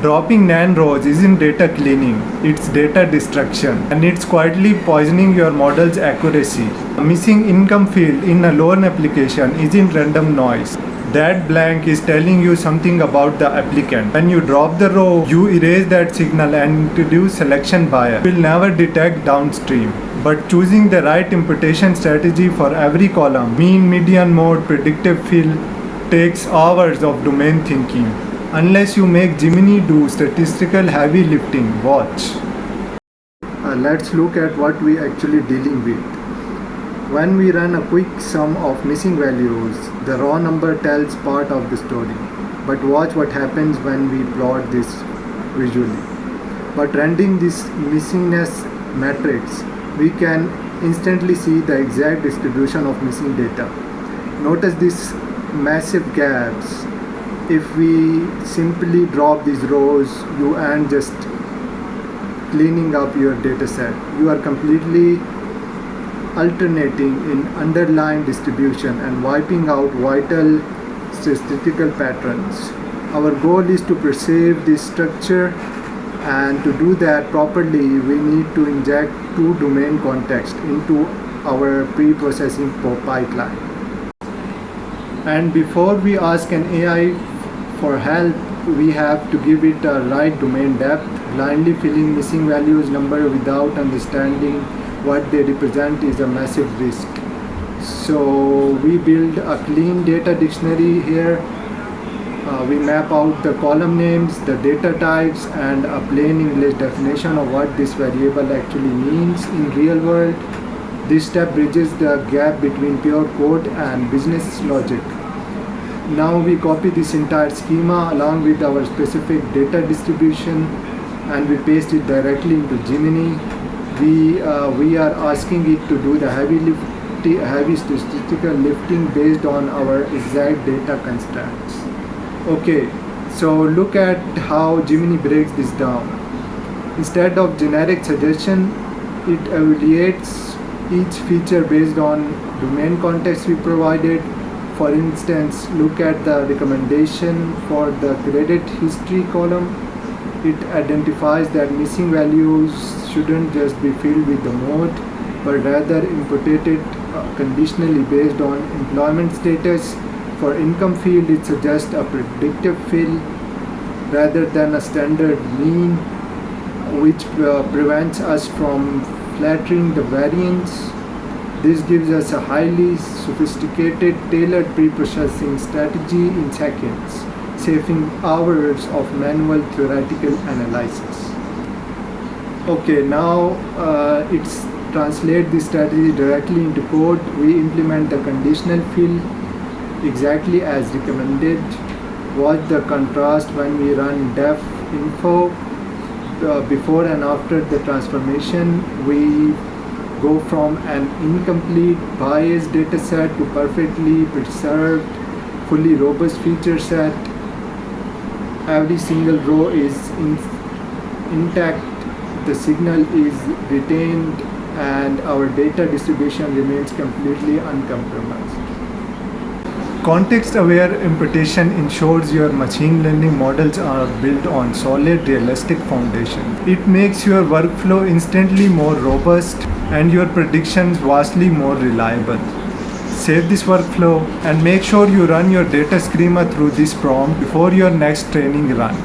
Dropping NaN rows isn't data cleaning, it's data destruction, and it's quietly poisoning your model's accuracy. A missing income field in a loan application isn't random noise. That blank is telling you something about the applicant. When you drop the row, you erase that signal and introduce selection bias. You will never detect downstream. But choosing the right imputation strategy for every column, mean, median, mode, predictive field, takes hours of domain thinking. Unless you make Gemini do statistical heavy lifting, watch. Let's look at what we actually dealing with. When we run a quick sum of missing values, the raw number tells part of the story. But watch what happens when we plot this visually. By rendering this missingness matrix, we can instantly see the exact distribution of missing data. Notice these massive gaps. If we simply drop these rows, you end just cleaning up your dataset. You are completely alternating in underlying distribution and wiping out vital statistical patterns. Our goal is to preserve this structure, and to do that properly, we need to inject two domain context into our pre-processing pipeline. And before we ask an AI for help, we have to give it a right domain depth. Blindly filling missing values number without understanding what they represent is a massive risk. So we build a clean data dictionary here. We map out the column names, the data types, and a plain English definition of what this variable actually means in real world. This step bridges the gap between pure code and business logic. Now we copy this entire schema along with our specific data distribution and we paste it directly into Gemini. We are asking it to do the heavy statistical lifting based on our exact data constraints. Okay, so look at how Gemini breaks this down. Instead of generic suggestion, it evaluates each feature based on domain context we provided. For instance, look at the recommendation for the credit history column. It identifies that missing values shouldn't just be filled with the mode, but rather imputed conditionally based on employment status. For income field, it suggests a predictive field rather than a standard mean, which prevents us from flattering the variance. This gives us a highly sophisticated, tailored pre-processing strategy in seconds, saving hours of manual theoretical analysis. Okay, now it's translate this strategy directly into code. We implement the conditional field exactly as recommended. Watch the contrast when we run def info before and after the transformation. We go from an incomplete biased dataset to perfectly preserved, fully robust feature set. Every single row is intact, the signal is retained, and our data distribution remains completely uncompromised. Context-aware imputation ensures your machine learning models are built on solid, realistic foundation. It makes your workflow instantly more robust and your predictions vastly more reliable. Save this workflow and make sure you run your data schema through this prompt before your next training run.